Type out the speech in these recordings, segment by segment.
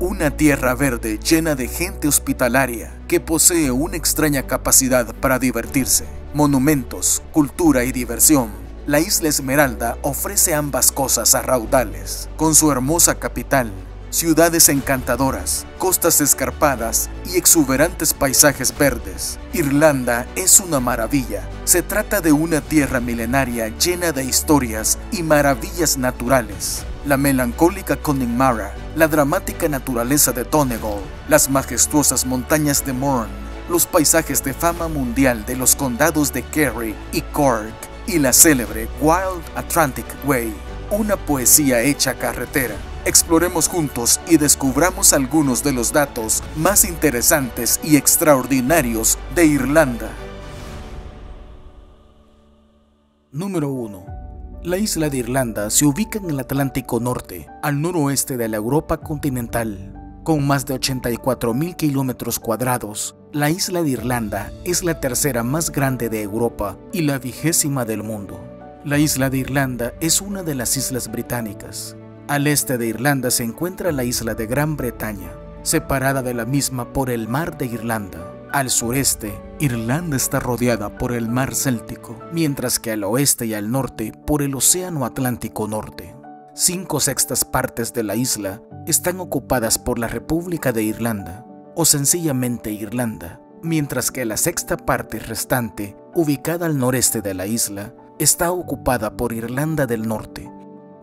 una tierra verde llena de gente hospitalaria que posee una extraña capacidad para divertirse. Monumentos, cultura y diversión. La isla Esmeralda ofrece ambas cosas a raudales, con su hermosa capital, ciudades encantadoras, costas escarpadas y exuberantes paisajes verdes. Irlanda es una maravilla. Se trata de una tierra milenaria llena de historias y maravillas naturales. La melancólica Connemara, la dramática naturaleza de Donegal, las majestuosas montañas de Mourne, los paisajes de fama mundial de los condados de Kerry y Cork, y la célebre Wild Atlantic Way, una poesía hecha carretera. Exploremos juntos y descubramos algunos de los datos más interesantes y extraordinarios de Irlanda. Número 1. La isla de Irlanda se ubica en el Atlántico Norte, al noroeste de la Europa continental. Con más de 84.000 kilómetros cuadrados, la isla de Irlanda es la tercera más grande de Europa y la 20ª del mundo. La isla de Irlanda es una de las islas británicas. Al este de Irlanda se encuentra la isla de Gran Bretaña, separada de la misma por el mar de Irlanda. Al sureste, Irlanda está rodeada por el mar Céltico, mientras que al oeste y al norte por el océano Atlántico Norte. 5/6 partes de la isla están ocupadas por la República de Irlanda, o sencillamente Irlanda, mientras que la 6ª parte restante, ubicada al noreste de la isla, está ocupada por Irlanda del Norte,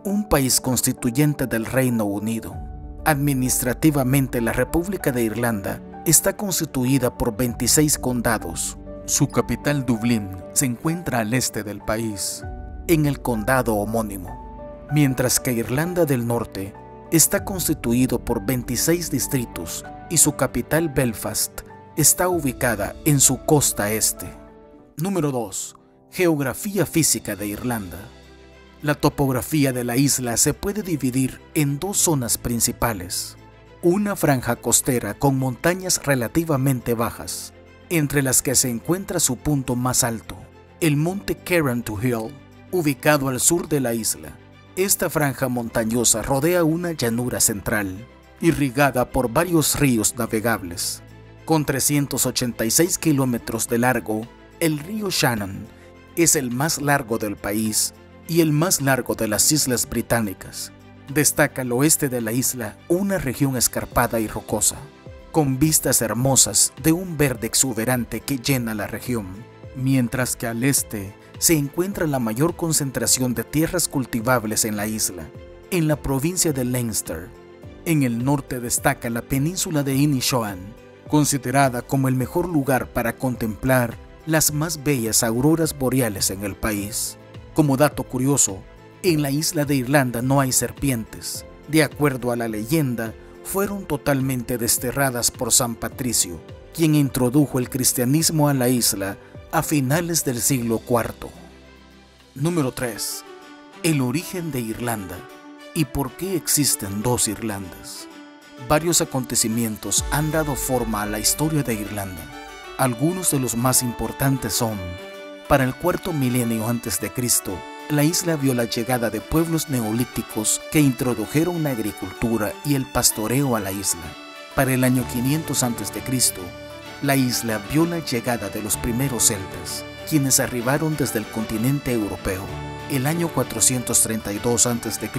un país constituyente del Reino Unido. Administrativamente, la República de Irlanda está constituida por 26 condados. Su capital, Dublín, se encuentra al este del país, en el condado homónimo, mientras que Irlanda del Norte está constituido por 26 distritos y su capital, Belfast, está ubicada en su costa este. Número 2. Geografía física de Irlanda. La topografía de la isla se puede dividir en dos zonas principales. Una franja costera con montañas relativamente bajas, entre las que se encuentra su punto más alto, el monte Carrauntoohil, ubicado al sur de la isla. Esta franja montañosa rodea una llanura central, irrigada por varios ríos navegables. Con 386 kilómetros de largo, el río Shannon es el más largo del país y el más largo de las islas británicas. Destaca al oeste de la isla una región escarpada y rocosa, con vistas hermosas de un verde exuberante que llena la región, mientras que al este se encuentra la mayor concentración de tierras cultivables en la isla, en la provincia de Leinster. En el norte destaca la península de Inishowen, considerada como el mejor lugar para contemplar las más bellas auroras boreales en el país. Como dato curioso, en la isla de Irlanda no hay serpientes. De acuerdo a la leyenda, fueron totalmente desterradas por San Patricio, quien introdujo el cristianismo a la isla a finales del siglo IV. Número 3. El origen de Irlanda y por qué existen dos Irlandas. Varios acontecimientos han dado forma a la historia de Irlanda. Algunos de los más importantes son: para el cuarto milenio antes de Cristo, la isla vio la llegada de pueblos neolíticos que introdujeron la agricultura y el pastoreo a la isla. Para el año 500 a.C., la isla vio la llegada de los primeros celtas, quienes arribaron desde el continente europeo. El año 432 a.C.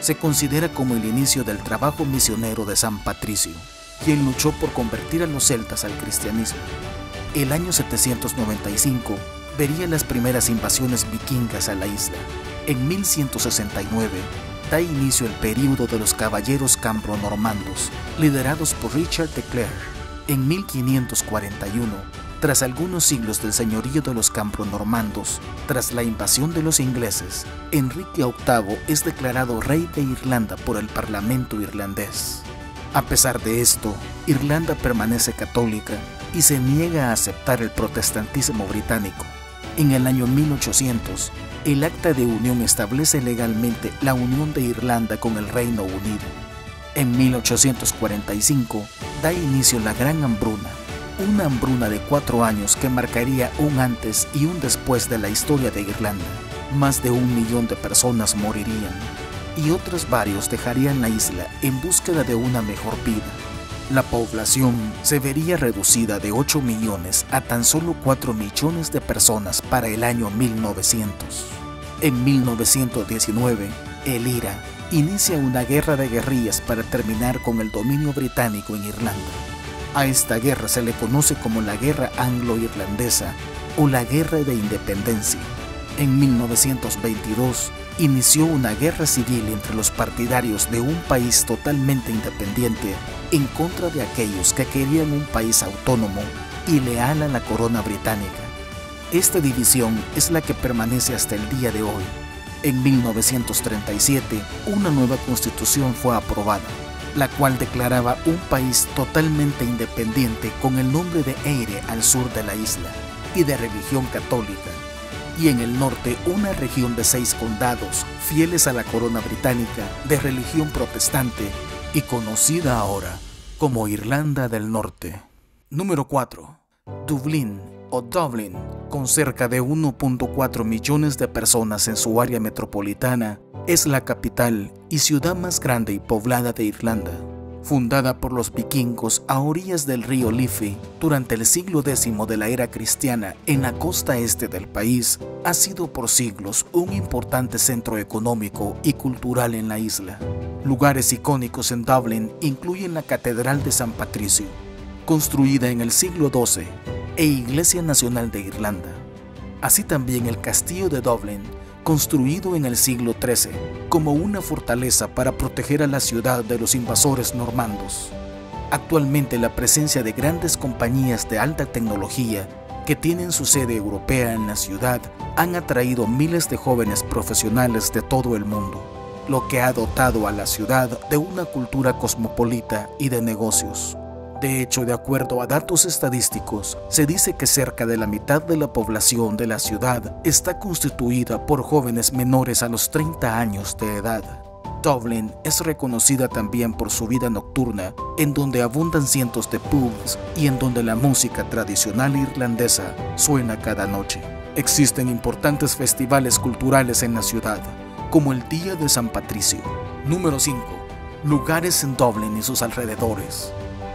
se considera como el inicio del trabajo misionero de San Patricio, quien luchó por convertir a los celtas al cristianismo. El año 795 vería las primeras invasiones vikingas a la isla. En 1169 da inicio el período de los caballeros cambro-normandos, liderados por Richard de Clare. En 1541, tras algunos siglos del señorío de los cambro-normandos, tras la invasión de los ingleses, Enrique VIII es declarado rey de Irlanda por el Parlamento irlandés. A pesar de esto, Irlanda permanece católica y se niega a aceptar el protestantismo británico. En el año 1800, el Acta de Unión establece legalmente la unión de Irlanda con el Reino Unido. En 1845 da inicio la Gran Hambruna, una hambruna de 4 años que marcaría un antes y un después de la historia de Irlanda. Más de 1 millón de personas morirían. y otros varios dejarían la isla en búsqueda de una mejor vida. La población se vería reducida de 8 millones a tan solo 4 millones de personas para el año 1900. En 1919, el IRA inicia una guerra de guerrillas para terminar con el dominio británico en Irlanda. A esta guerra se le conoce como la Guerra Anglo-Irlandesa o la Guerra de Independencia. En 1922, inició una guerra civil entre los partidarios de un país totalmente independiente en contra de aquellos que querían un país autónomo y leal a la corona británica. Esta división es la que permanece hasta el día de hoy. En 1937, una nueva constitución fue aprobada, la cual declaraba un país totalmente independiente con el nombre de Eire al sur de la isla y de religión católica, y en el norte una región de 6 condados fieles a la corona británica de religión protestante y conocida ahora como Irlanda del Norte. Número 4. Dublín o Dublin, con cerca de 1.4 millones de personas en su área metropolitana, es la capital y ciudad más grande y poblada de Irlanda. Fundada por los vikingos a orillas del río Liffey durante el siglo X de la era cristiana en la costa este del país, ha sido por siglos un importante centro económico y cultural en la isla. Lugares icónicos en Dublín incluyen la Catedral de San Patricio, construida en el siglo XII, e Iglesia Nacional de Irlanda. Así también el Castillo de Dublín, construido en el siglo XIII como una fortaleza para proteger a la ciudad de los invasores normandos. Actualmente la presencia de grandes compañías de alta tecnología que tienen su sede europea en la ciudad han atraído miles de jóvenes profesionales de todo el mundo, lo que ha dotado a la ciudad de una cultura cosmopolita y de negocios. De hecho, de acuerdo a datos estadísticos, se dice que cerca de la mitad de la población de la ciudad está constituida por jóvenes menores a los 30 años de edad. Dublín es reconocida también por su vida nocturna, en donde abundan cientos de pubs y en donde la música tradicional irlandesa suena cada noche. Existen importantes festivales culturales en la ciudad, como el Día de San Patricio. Número 5. Lugares en Dublín y sus alrededores.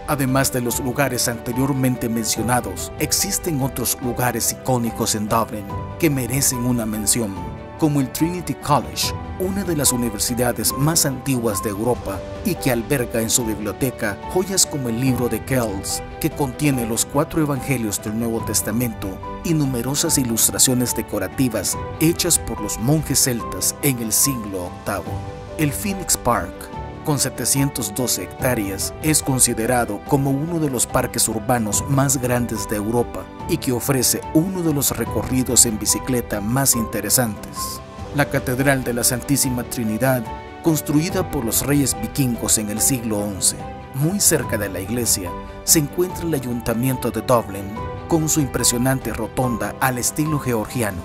Además de los lugares anteriormente mencionados, existen otros lugares icónicos en Dublín que merecen una mención, como el Trinity College, una de las universidades más antiguas de Europa y que alberga en su biblioteca joyas como el libro de Kells, que contiene los 4 evangelios del Nuevo Testamento y numerosas ilustraciones decorativas hechas por los monjes celtas en el siglo VIII. El Phoenix Park, con 712 hectáreas, es considerado como uno de los parques urbanos más grandes de Europa y que ofrece uno de los recorridos en bicicleta más interesantes. La Catedral de la Santísima Trinidad, construida por los reyes vikingos en el siglo XI. Muy cerca de la iglesia se encuentra el Ayuntamiento de Dublín, con su impresionante rotonda al estilo georgiano.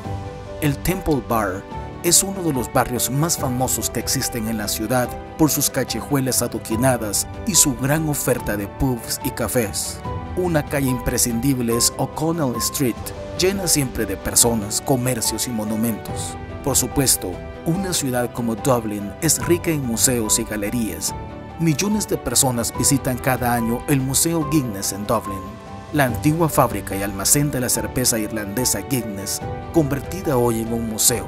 El Temple Bar es uno de los barrios más famosos que existen en la ciudad por sus callejuelas adoquinadas y su gran oferta de pubs y cafés. Una calle imprescindible es O'Connell Street, llena siempre de personas, comercios y monumentos. Por supuesto, una ciudad como Dublín es rica en museos y galerías. Millones de personas visitan cada año el Museo Guinness en Dublín, la antigua fábrica y almacén de la cerveza irlandesa Guinness, convertida hoy en un museo.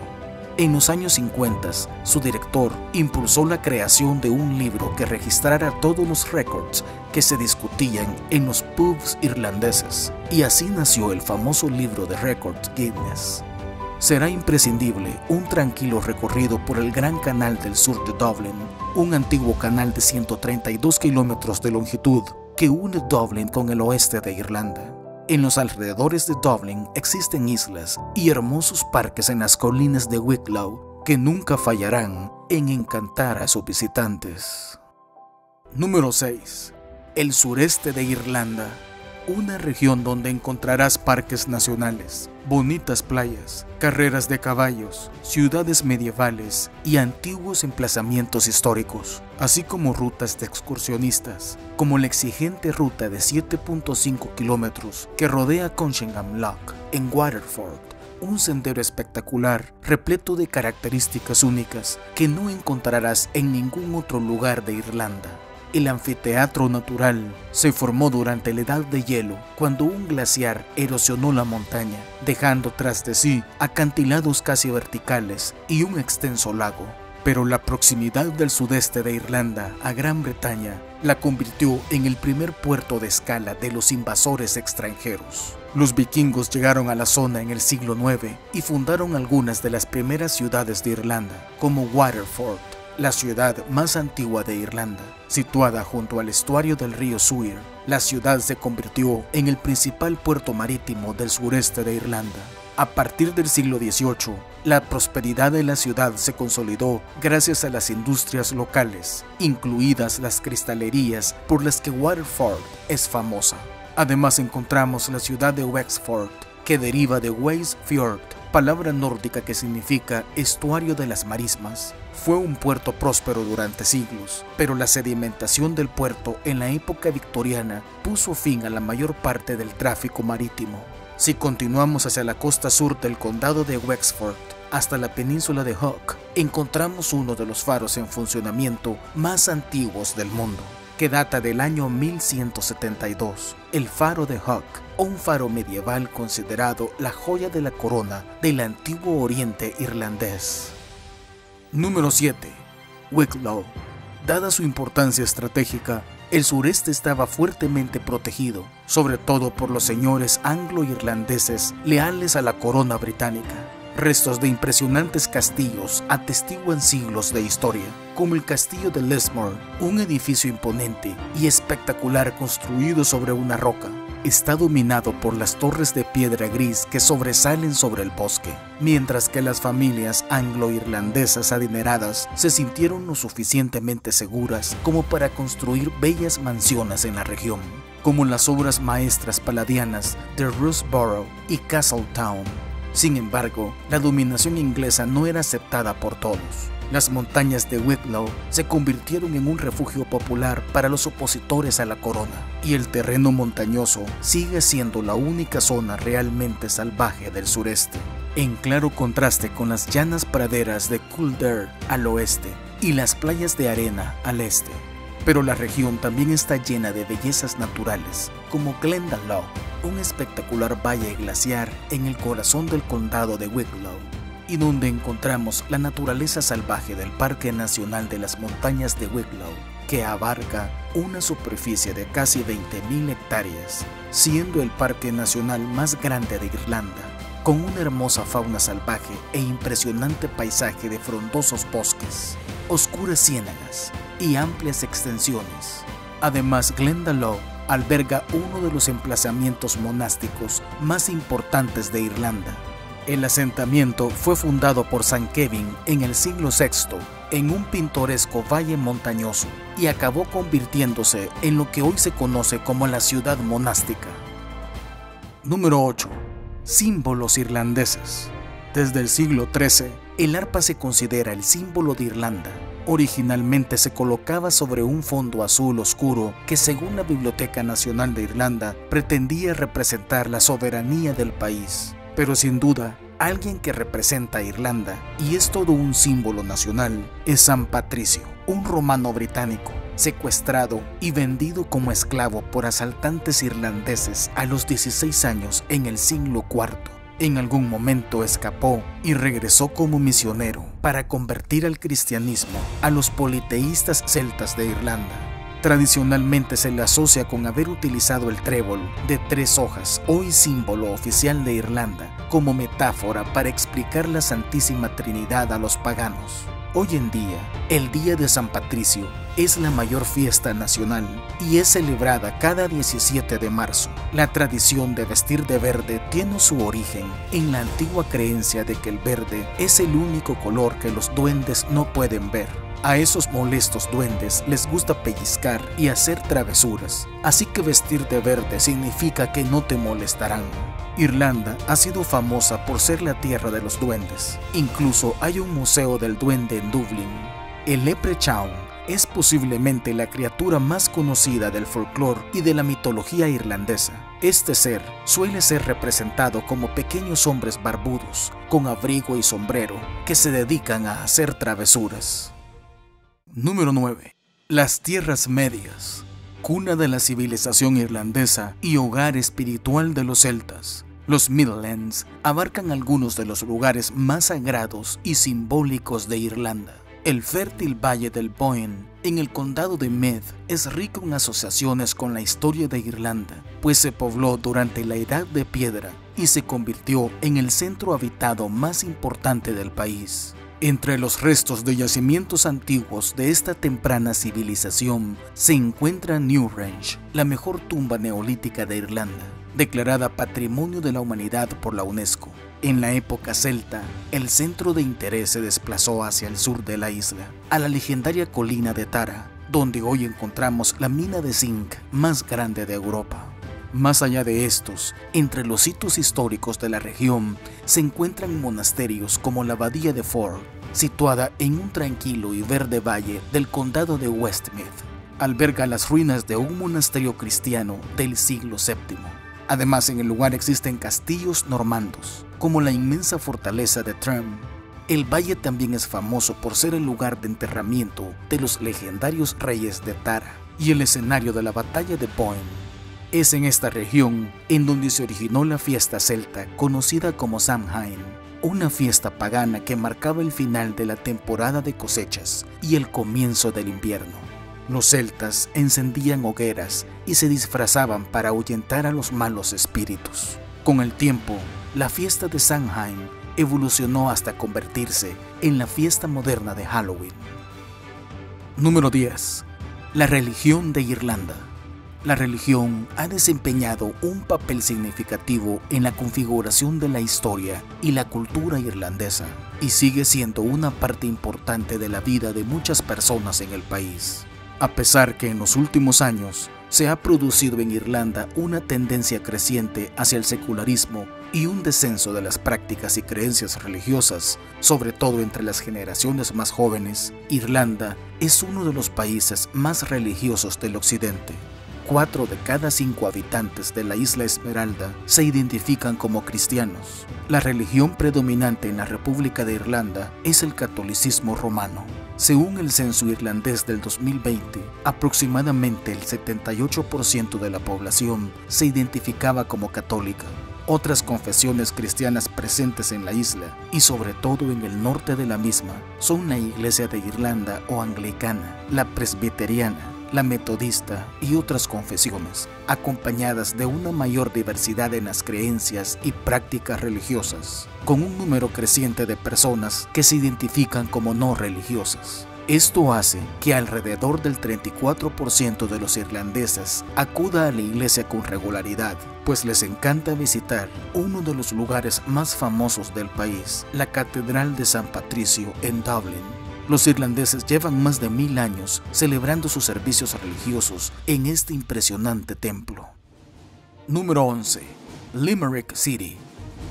En los años 50, su director impulsó la creación de un libro que registrara todos los récords que se discutían en los pubs irlandeses, y así nació el famoso libro de récords Guinness. Será imprescindible un tranquilo recorrido por el Gran Canal del sur de Dublín, un antiguo canal de 132 kilómetros de longitud que une Dublín con el oeste de Irlanda. En los alrededores de Dublín existen islas y hermosos parques en las colinas de Wicklow que nunca fallarán en encantar a sus visitantes. Número 6. El sureste de Irlanda. Una región donde encontrarás parques nacionales, bonitas playas, carreras de caballos, ciudades medievales y antiguos emplazamientos históricos, así como rutas de excursionistas, como la exigente ruta de 7.5 kilómetros que rodea Conshingham Loch en Waterford, un sendero espectacular repleto de características únicas que no encontrarás en ningún otro lugar de Irlanda. El anfiteatro natural se formó durante la Edad de Hielo, cuando un glaciar erosionó la montaña, dejando tras de sí acantilados casi verticales y un extenso lago. Pero la proximidad del sudeste de Irlanda a Gran Bretaña la convirtió en el primer puerto de escala de los invasores extranjeros. Los vikingos llegaron a la zona en el siglo IX y fundaron algunas de las primeras ciudades de Irlanda, como Waterford, la ciudad más antigua de Irlanda. Situada junto al estuario del río Suir, la ciudad se convirtió en el principal puerto marítimo del sureste de Irlanda. A partir del siglo XVIII, la prosperidad de la ciudad se consolidó gracias a las industrias locales, incluidas las cristalerías por las que Waterford es famosa. Además encontramos la ciudad de Wexford, que deriva de Wace Fjord, palabra nórdica que significa estuario de las marismas. Fue un puerto próspero durante siglos, pero la sedimentación del puerto en la época victoriana puso fin a la mayor parte del tráfico marítimo. Si continuamos hacia la costa sur del condado de Wexford hasta la península de Hawke, encontramos uno de los faros en funcionamiento más antiguos del mundo, que data del año 1172, el faro de Hawke, un faro medieval considerado la joya de la corona del antiguo oriente irlandés. Número 7. Wicklow. Dada su importancia estratégica, el sureste estaba fuertemente protegido, sobre todo por los señores anglo-irlandeses leales a la corona británica. Restos de impresionantes castillos atestiguan siglos de historia, como el castillo de Lismore, un edificio imponente y espectacular construido sobre una roca. Está dominado por las torres de piedra gris que sobresalen sobre el bosque, mientras que las familias anglo-irlandesas adineradas se sintieron lo suficientemente seguras como para construir bellas mansiones en la región, como las obras maestras paladianas de Rossborough y Castletown. Sin embargo, la dominación inglesa no era aceptada por todos. Las montañas de Wicklow se convirtieron en un refugio popular para los opositores a la corona, y el terreno montañoso sigue siendo la única zona realmente salvaje del sureste, en claro contraste con las llanas praderas de Kildare al oeste y las playas de arena al este. Pero la región también está llena de bellezas naturales, como Glendalough, un espectacular valle glaciar en el corazón del condado de Wicklow, y donde encontramos la naturaleza salvaje del Parque Nacional de las Montañas de Wicklow, que abarca una superficie de casi 20.000 hectáreas, siendo el parque nacional más grande de Irlanda, con una hermosa fauna salvaje e impresionante paisaje de frondosos bosques, oscuras ciénagas y amplias extensiones. Además, Glendalough alberga uno de los emplazamientos monásticos más importantes de Irlanda. El asentamiento fue fundado por San Kevin en el siglo VI en un pintoresco valle montañoso y acabó convirtiéndose en lo que hoy se conoce como la ciudad monástica. Número 8. Símbolos irlandeses. Desde el siglo XIII, el arpa se considera el símbolo de Irlanda. Originalmente se colocaba sobre un fondo azul oscuro que, según la Biblioteca Nacional de Irlanda, pretendía representar la soberanía del país. Pero sin duda, alguien que representa a Irlanda, y es todo un símbolo nacional, es San Patricio, un romano británico, secuestrado y vendido como esclavo por asaltantes irlandeses a los 16 años en el siglo IV. En algún momento escapó y regresó como misionero para convertir al cristianismo a los politeístas celtas de Irlanda. Tradicionalmente se le asocia con haber utilizado el trébol de 3 hojas, hoy símbolo oficial de Irlanda, como metáfora para explicar la Santísima Trinidad a los paganos. Hoy en día, el Día de San Patricio es la mayor fiesta nacional y es celebrada cada 17 de marzo. La tradición de vestir de verde tiene su origen en la antigua creencia de que el verde es el único color que los duendes no pueden ver. A esos molestos duendes les gusta pellizcar y hacer travesuras, así que vestir de verde significa que no te molestarán. Irlanda ha sido famosa por ser la tierra de los duendes. Incluso hay un museo del duende en Dublín. El Leprechaun es posiblemente la criatura más conocida del folclore y de la mitología irlandesa. Este ser suele ser representado como pequeños hombres barbudos, con abrigo y sombrero, que se dedican a hacer travesuras. Número 9. Las Tierras Medias, cuna de la civilización irlandesa y hogar espiritual de los celtas. Los Midlands abarcan algunos de los lugares más sagrados y simbólicos de Irlanda. El fértil valle del Boyne, en el condado de Meath, es rico en asociaciones con la historia de Irlanda, pues se pobló durante la Edad de Piedra y se convirtió en el centro habitado más importante del país. Entre los restos de yacimientos antiguos de esta temprana civilización se encuentra Newgrange, la mejor tumba neolítica de Irlanda, declarada Patrimonio de la Humanidad por la UNESCO. En la época celta, el centro de interés se desplazó hacia el sur de la isla, a la legendaria colina de Tara, donde hoy encontramos la mina de zinc más grande de Europa. Más allá de estos, entre los hitos históricos de la región se encuentran monasterios como la Abadía de Ford, situada en un tranquilo y verde valle del condado de Westmeath. Alberga las ruinas de un monasterio cristiano del siglo VII. Además, en el lugar existen castillos normandos, como la inmensa fortaleza de Trim. El valle también es famoso por ser el lugar de enterramiento de los legendarios reyes de Tara y el escenario de la batalla de Boyne. Es en esta región en donde se originó la fiesta celta conocida como Samhain, una fiesta pagana que marcaba el final de la temporada de cosechas y el comienzo del invierno. Los celtas encendían hogueras y se disfrazaban para ahuyentar a los malos espíritus. Con el tiempo, la fiesta de Samhain evolucionó hasta convertirse en la fiesta moderna de Halloween. Número 10. La religión de Irlanda. La religión ha desempeñado un papel significativo en la configuración de la historia y la cultura irlandesa, y sigue siendo una parte importante de la vida de muchas personas en el país. A pesar que en los últimos años se ha producido en Irlanda una tendencia creciente hacia el secularismo y un descenso de las prácticas y creencias religiosas, sobre todo entre las generaciones más jóvenes, Irlanda es uno de los países más religiosos del occidente. 4 de cada 5 habitantes de la isla Esmeralda se identifican como cristianos. La religión predominante en la República de Irlanda es el catolicismo romano. Según el censo irlandés del 2020, aproximadamente el 78% de la población se identificaba como católica. Otras confesiones cristianas presentes en la isla, y sobre todo en el norte de la misma, son la Iglesia de Irlanda o Anglicana, la Presbiteriana, la Metodista y otras confesiones, acompañadas de una mayor diversidad en las creencias y prácticas religiosas, con un número creciente de personas que se identifican como no religiosas. Esto hace que alrededor del 34% de los irlandeses acuda a la iglesia con regularidad, pues les encanta visitar uno de los lugares más famosos del país, la Catedral de San Patricio en Dublín. Los irlandeses llevan más de 1000 años celebrando sus servicios religiosos en este impresionante templo. Número 11. Limerick City.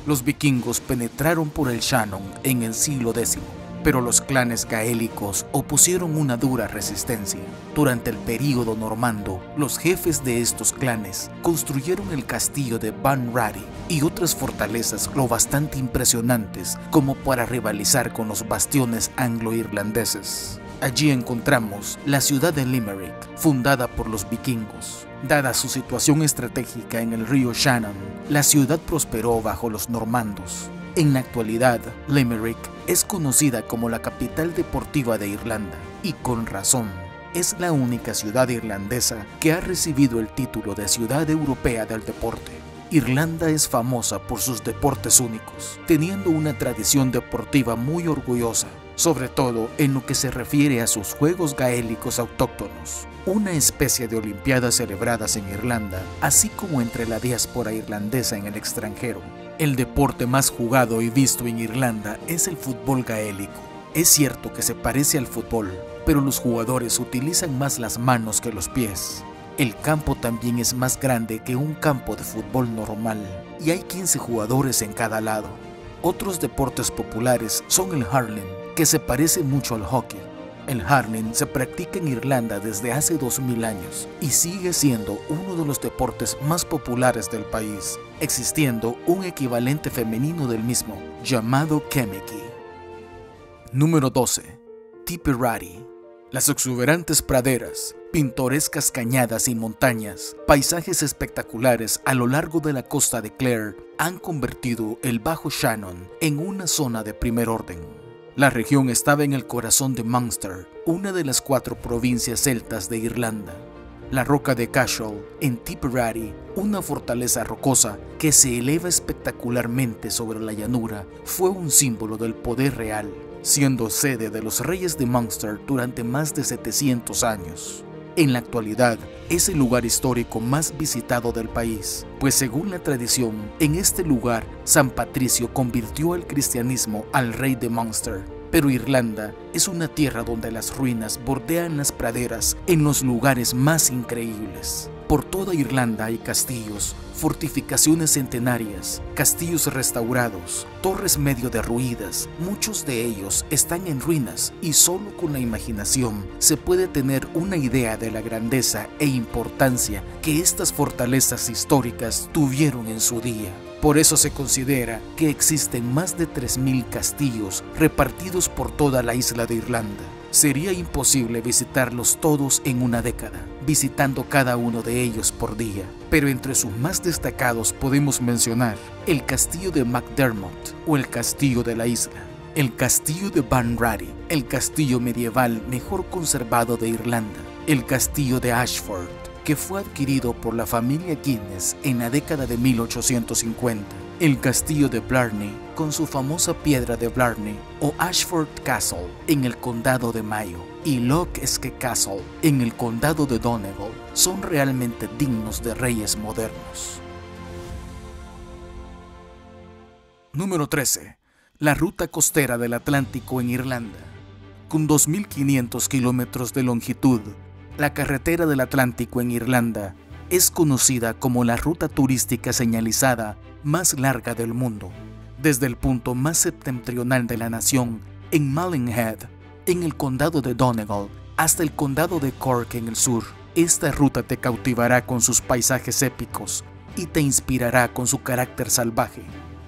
Los vikingos penetraron por el Shannon en el siglo X, pero los clanes gaélicos opusieron una dura resistencia. Durante el período normando, los jefes de estos clanes construyeron el castillo de Banrady y otras fortalezas lo bastante impresionantes como para rivalizar con los bastiones anglo-irlandeses. Allí encontramos la ciudad de Limerick, fundada por los vikingos. Dada su situación estratégica en el río Shannon, la ciudad prosperó bajo los normandos. En la actualidad, Limerick es conocida como la capital deportiva de Irlanda, y con razón. Es la única ciudad irlandesa que ha recibido el título de Ciudad Europea del Deporte. Irlanda es famosa por sus deportes únicos, teniendo una tradición deportiva muy orgullosa, sobre todo en lo que se refiere a sus juegos gaélicos autóctonos, una especie de olimpiadas celebradas en Irlanda, así como entre la diáspora irlandesa en el extranjero. El deporte más jugado y visto en Irlanda es el fútbol gaélico. Es cierto que se parece al fútbol, pero los jugadores utilizan más las manos que los pies. El campo también es más grande que un campo de fútbol normal, y hay 15 jugadores en cada lado. Otros deportes populares son el hurling, que se parece mucho al hockey. El hurling se practica en Irlanda desde hace 2000 años y sigue siendo uno de los deportes más populares del país, existiendo un equivalente femenino del mismo, llamado Kemiki. Número 12. Tipperary. Las exuberantes praderas, pintorescas cañadas y montañas, paisajes espectaculares a lo largo de la costa de Clare han convertido el Bajo Shannon en una zona de primer orden. La región estaba en el corazón de Munster, una de las 4 provincias celtas de Irlanda. La roca de Cashel, en Tipperary, una fortaleza rocosa que se eleva espectacularmente sobre la llanura, fue un símbolo del poder real, siendo sede de los reyes de Munster durante más de 700 años. En la actualidad, es el lugar histórico más visitado del país, pues según la tradición, en este lugar San Patricio convirtió al cristianismo al rey de Munster. Pero Irlanda es una tierra donde las ruinas bordean las praderas en los lugares más increíbles. Por toda Irlanda hay castillos, fortificaciones centenarias, castillos restaurados, torres medio derruidas. Muchos de ellos están en ruinas y solo con la imaginación se puede tener una idea de la grandeza e importancia que estas fortalezas históricas tuvieron en su día. Por eso se considera que existen más de 3000 castillos repartidos por toda la isla de Irlanda. Sería imposible visitarlos todos en una década, visitando cada uno de ellos por día, pero entre sus más destacados podemos mencionar el castillo de McDermott o el castillo de la isla, el castillo de Banratty, el castillo medieval mejor conservado de Irlanda, el castillo de Ashford, que fue adquirido por la familia Guinness en la década de 1850, el castillo de Blarney con su famosa piedra de Blarney o Ashford Castle en el condado de Mayo y Loch Eske Castle en el condado de Donegal son realmente dignos de reyes modernos. Número 13. La ruta costera del Atlántico en Irlanda. Con 2.500 kilómetros de longitud, la carretera del Atlántico en Irlanda es conocida como la ruta turística señalizada más larga del mundo. Desde el punto más septentrional de la nación, en Mallinghead, en el condado de Donegal, hasta el condado de Cork en el sur, esta ruta te cautivará con sus paisajes épicos y te inspirará con su carácter salvaje,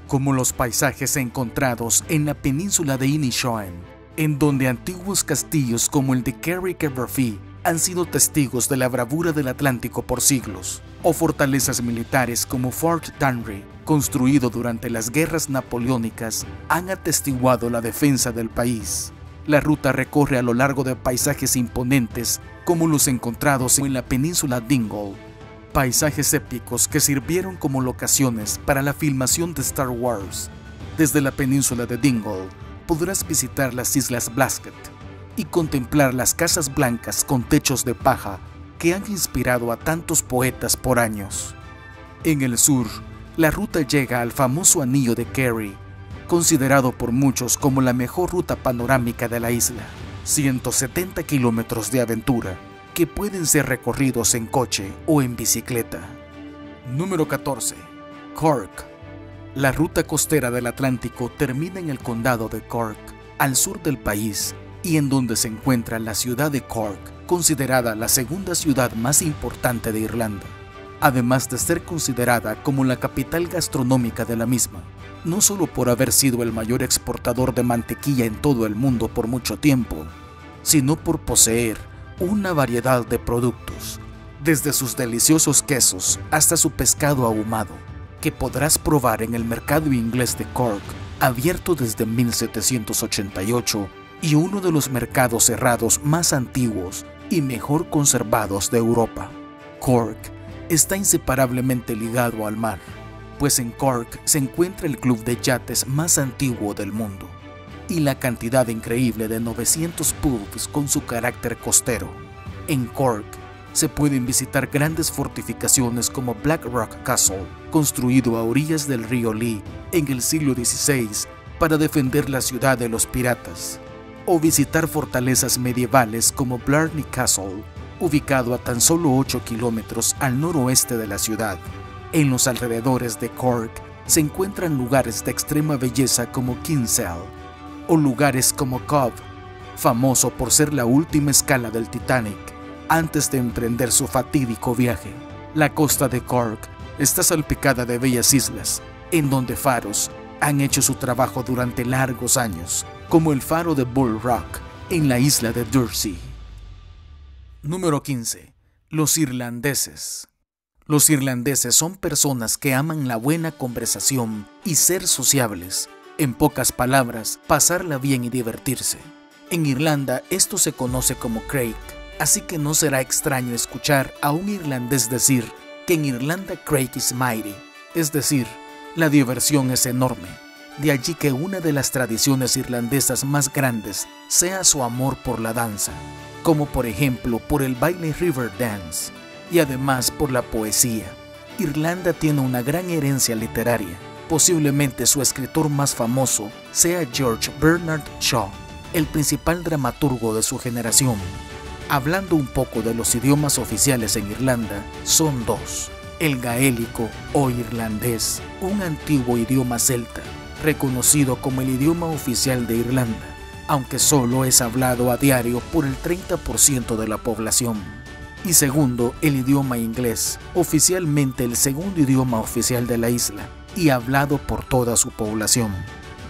como los paisajes encontrados en la península de Inishowen, en donde antiguos castillos como el de Carrick-a-Bhurfee han sido testigos de la bravura del Atlántico por siglos, o fortalezas militares como Fort Danry, construido durante las guerras napoleónicas, han atestiguado la defensa del país. La ruta recorre a lo largo de paisajes imponentes como los encontrados en la península Dingle, paisajes épicos que sirvieron como locaciones para la filmación de Star Wars. Desde la península de Dingle podrás visitar las islas Blasket y contemplar las casas blancas con techos de paja que han inspirado a tantos poetas por años. En el sur, la ruta llega al famoso anillo de Kerry, considerado por muchos como la mejor ruta panorámica de la isla. 170 kilómetros de aventura que pueden ser recorridos en coche o en bicicleta. Número 14. Cork. La ruta costera del Atlántico termina en el condado de Cork, al sur del país, y en donde se encuentra la ciudad de Cork, considerada la segunda ciudad más importante de Irlanda, además de ser considerada como la capital gastronómica de la misma, no solo por haber sido el mayor exportador de mantequilla en todo el mundo por mucho tiempo, sino por poseer una variedad de productos, desde sus deliciosos quesos hasta su pescado ahumado, que podrás probar en el mercado inglés de Cork, abierto desde 1788 y uno de los mercados cerrados más antiguos y mejor conservados de Europa. Cork está inseparablemente ligado al mar, pues en Cork se encuentra el club de yates más antiguo del mundo y la cantidad increíble de 900 pubs con su carácter costero. En Cork se pueden visitar grandes fortificaciones como Blackrock Castle, construido a orillas del río Lee en el siglo XVI para defender la ciudad de los piratas, o visitar fortalezas medievales como Blarney Castle, ubicado a tan solo 8 kilómetros al noroeste de la ciudad. En los alrededores de Cork se encuentran lugares de extrema belleza como Kinsale, o lugares como Cobh, famoso por ser la última escala del Titanic antes de emprender su fatídico viaje. La costa de Cork está salpicada de bellas islas, en donde faros han hecho su trabajo durante largos años, como el faro de Bull Rock en la isla de Dursey. Número 15. Los irlandeses. Los irlandeses son personas que aman la buena conversación y ser sociables. En pocas palabras, pasarla bien y divertirse. En Irlanda esto se conoce como Craig, así que no será extraño escuchar a un irlandés decir que en Irlanda Craig is mighty, es decir, la diversión es enorme. De allí que una de las tradiciones irlandesas más grandes sea su amor por la danza, como por ejemplo por el baile River Dance, y además por la poesía. Irlanda tiene una gran herencia literaria. Posiblemente su escritor más famoso sea George Bernard Shaw, el principal dramaturgo de su generación. Hablando un poco de los idiomas oficiales en Irlanda, son dos: el gaélico o irlandés, un antiguo idioma celta, reconocido como el idioma oficial de Irlanda, aunque solo es hablado a diario por el 30% de la población. Y segundo, el idioma inglés, oficialmente el segundo idioma oficial de la isla y hablado por toda su población.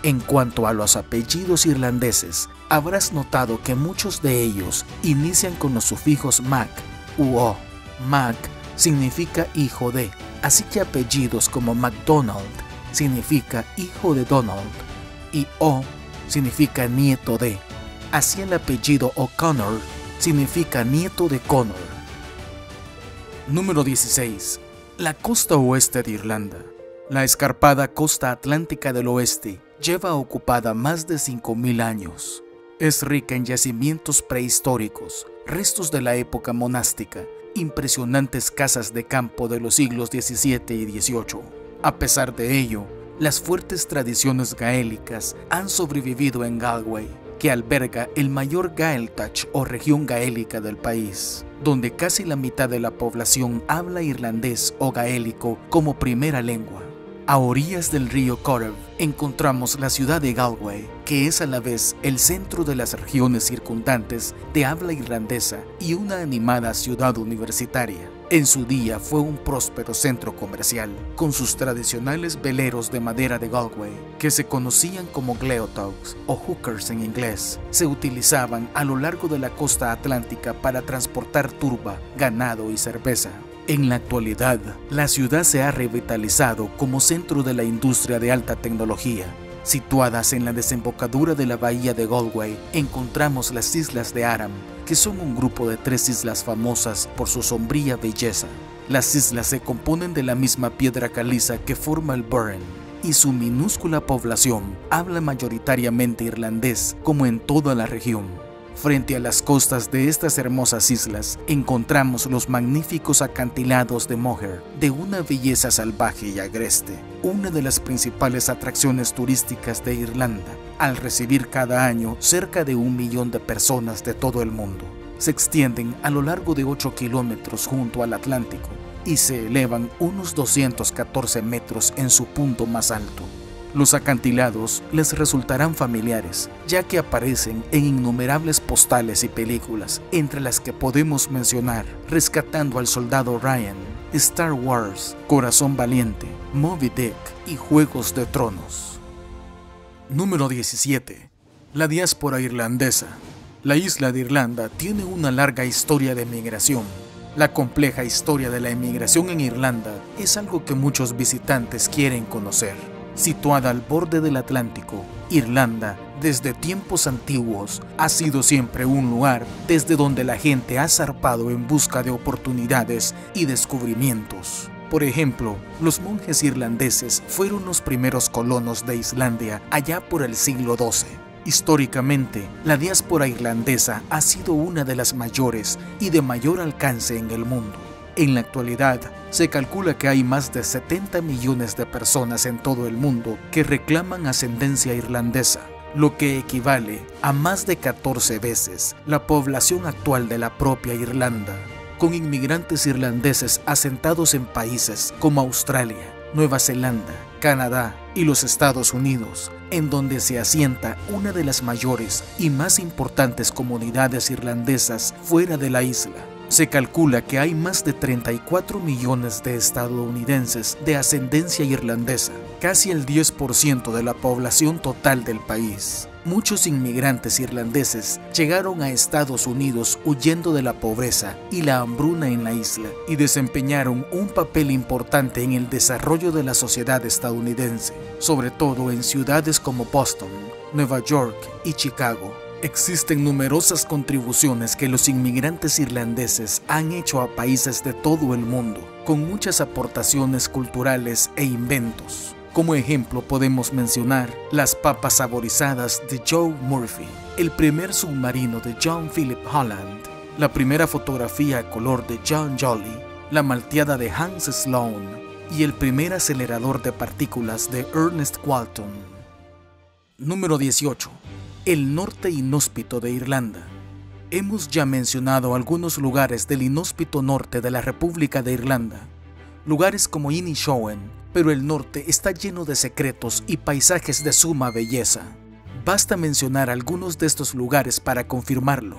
En cuanto a los apellidos irlandeses, habrás notado que muchos de ellos inician con los sufijos Mac u O. Mac significa hijo de, así que apellidos como MacDonald significa hijo de Donald y O significa nieto de. Así el apellido O'Connor significa nieto de Connor. Número 16. La costa oeste de Irlanda. La escarpada costa atlántica del oeste lleva ocupada más de 5000 años. Es rica en yacimientos prehistóricos, restos de la época monástica, impresionantes casas de campo de los siglos XVII y XVIII. A pesar de ello, las fuertes tradiciones gaélicas han sobrevivido en Galway, que alberga el mayor Gaeltacht o región gaélica del país, donde casi la mitad de la población habla irlandés o gaélico como primera lengua. A orillas del río Corrib encontramos la ciudad de Galway, que es a la vez el centro de las regiones circundantes de habla irlandesa y una animada ciudad universitaria. En su día fue un próspero centro comercial, con sus tradicionales veleros de madera de Galway, que se conocían como gleotugs o hookers en inglés. Se utilizaban a lo largo de la costa atlántica para transportar turba, ganado y cerveza. En la actualidad, la ciudad se ha revitalizado como centro de la industria de alta tecnología. Situadas en la desembocadura de la bahía de Galway, encontramos las Islas de Aran, que son un grupo de 3 islas famosas por su sombría belleza. Las islas se componen de la misma piedra caliza que forma el Burren, y su minúscula población habla mayoritariamente irlandés, como en toda la región. Frente a las costas de estas hermosas islas, encontramos los magníficos acantilados de Moher, de una belleza salvaje y agreste, una de las principales atracciones turísticas de Irlanda, al recibir cada año cerca de 1 millón de personas de todo el mundo. Se extienden a lo largo de 8 kilómetros junto al Atlántico y se elevan unos 214 metros en su punto más alto. Los acantilados les resultarán familiares, ya que aparecen en innumerables postales y películas, entre las que podemos mencionar Rescatando al Soldado Ryan, Star Wars, Corazón Valiente, Moby Dick y Juegos de Tronos. Número 17. La diáspora irlandesa. La isla de Irlanda tiene una larga historia de migración. La compleja historia de la emigración en Irlanda es algo que muchos visitantes quieren conocer. Situada al borde del Atlántico, Irlanda, desde tiempos antiguos, ha sido siempre un lugar desde donde la gente ha zarpado en busca de oportunidades y descubrimientos. Por ejemplo, los monjes irlandeses fueron los primeros colonos de Islandia allá por el siglo XII. Históricamente, la diáspora irlandesa ha sido una de las mayores y de mayor alcance en el mundo. En la actualidad, se calcula que hay más de 70 millones de personas en todo el mundo que reclaman ascendencia irlandesa, lo que equivale a más de 14 veces la población actual de la propia Irlanda, con inmigrantes irlandeses asentados en países como Australia, Nueva Zelanda, Canadá y los Estados Unidos, en donde se asienta una de las mayores y más importantes comunidades irlandesas fuera de la isla. Se calcula que hay más de 34 millones de estadounidenses de ascendencia irlandesa, casi el 10% de la población total del país. Muchos inmigrantes irlandeses llegaron a Estados Unidos huyendo de la pobreza y la hambruna en la isla y desempeñaron un papel importante en el desarrollo de la sociedad estadounidense, sobre todo en ciudades como Boston, Nueva York y Chicago. Existen numerosas contribuciones que los inmigrantes irlandeses han hecho a países de todo el mundo, con muchas aportaciones culturales e inventos. Como ejemplo podemos mencionar las papas saborizadas de Joe Murphy, el primer submarino de John Philip Holland, la primera fotografía a color de John Joly, la malteada de Hans Sloane y el primer acelerador de partículas de Ernest Walton. Número 18. El norte inhóspito de Irlanda. Hemos ya mencionado algunos lugares del inhóspito norte de la República de Irlanda, lugares como Inishowen, pero el norte está lleno de secretos y paisajes de suma belleza. Basta mencionar algunos de estos lugares para confirmarlo,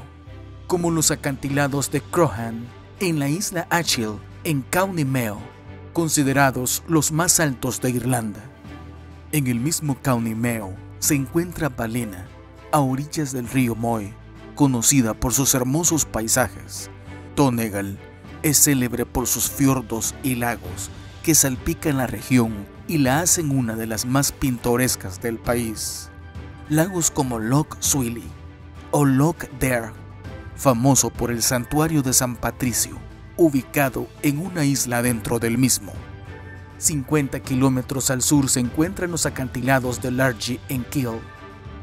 como los acantilados de Crohan, en la isla Achill, en County Mayo, considerados los más altos de Irlanda. En el mismo County Mayo se encuentra Ballina, a orillas del río Moy, conocida por sus hermosos paisajes. Donegal es célebre por sus fiordos y lagos que salpican la región y la hacen una de las más pintorescas del país. Lagos como Loch Swilly o Loch Derg, famoso por el santuario de San Patricio, ubicado en una isla dentro del mismo. 50 kilómetros al sur se encuentran los acantilados de Largie en Kill,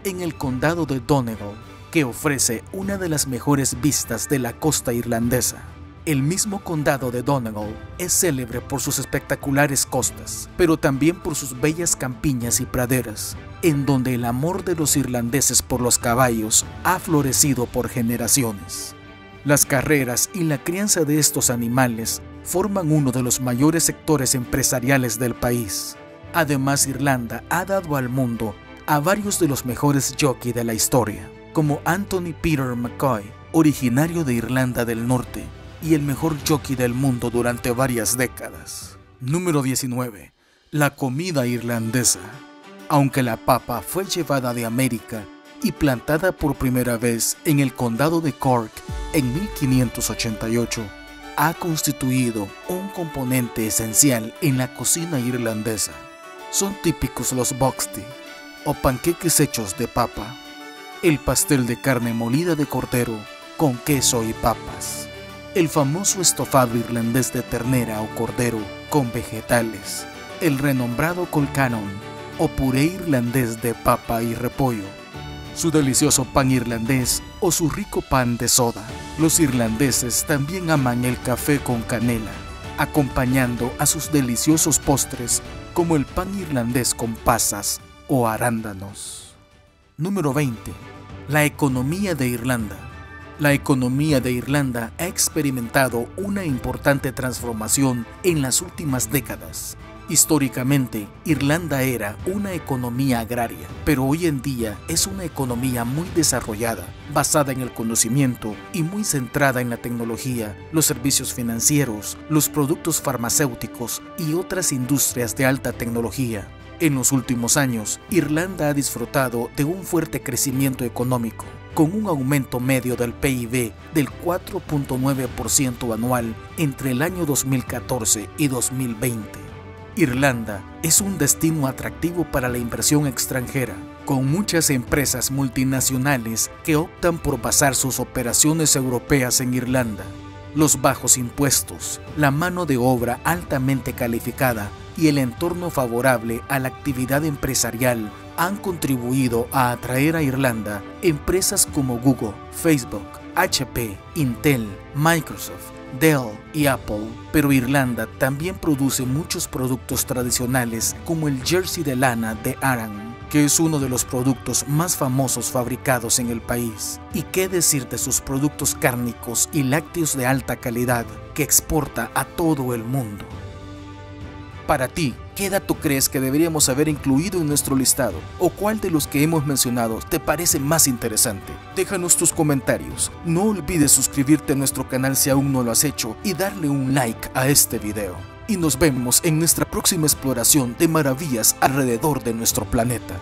en el condado de Donegal, que ofrece una de las mejores vistas de la costa irlandesa. El mismo condado de Donegal es célebre por sus espectaculares costas, pero también por sus bellas campiñas y praderas, en donde el amor de los irlandeses por los caballos ha florecido por generaciones. Las carreras y la crianza de estos animales forman uno de los mayores sectores empresariales del país. Además, Irlanda ha dado al mundo a varios de los mejores jockeys de la historia, como Anthony Peter McCoy, originario de Irlanda del Norte, y el mejor jockey del mundo durante varias décadas. Número 19. La comida irlandesa. Aunque la papa fue llevada de América y plantada por primera vez en el condado de Cork en 1588, ha constituido un componente esencial en la cocina irlandesa. Son típicos los boxty, o panqueques hechos de papa, el pastel de carne molida de cordero con queso y papas, el famoso estofado irlandés de ternera o cordero con vegetales, el renombrado colcannon o puré irlandés de papa y repollo, su delicioso pan irlandés o su rico pan de soda. Los irlandeses también aman el café con canela, acompañando a sus deliciosos postres como el pan irlandés con pasas o arándanos. Número 20. La economía de Irlanda. La economía de Irlanda ha experimentado una importante transformación en las últimas décadas. Históricamente, Irlanda era una economía agraria, pero hoy en día es una economía muy desarrollada, basada en el conocimiento y muy centrada en la tecnología, los servicios financieros, los productos farmacéuticos y otras industrias de alta tecnología. En los últimos años, Irlanda ha disfrutado de un fuerte crecimiento económico, con un aumento medio del PIB del 4.9% anual entre el año 2014 y 2020. Irlanda es un destino atractivo para la inversión extranjera, con muchas empresas multinacionales que optan por basar sus operaciones europeas en Irlanda. Los bajos impuestos, la mano de obra altamente calificada y el entorno favorable a la actividad empresarial han contribuido a atraer a Irlanda empresas como Google, Facebook, HP, Intel, Microsoft, Dell y Apple. Pero Irlanda también produce muchos productos tradicionales como el jersey de lana de Aran, que es uno de los productos más famosos fabricados en el país. Y qué decir de sus productos cárnicos y lácteos de alta calidad que exporta a todo el mundo. Para ti, ¿Qué dato crees que deberíamos haber incluido en nuestro listado? ¿O cuál de los que hemos mencionado te parece más interesante? Déjanos tus comentarios. No olvides suscribirte a nuestro canal si aún no lo has hecho y darle un like a este video. Y nos vemos en nuestra próxima exploración de maravillas alrededor de nuestro planeta.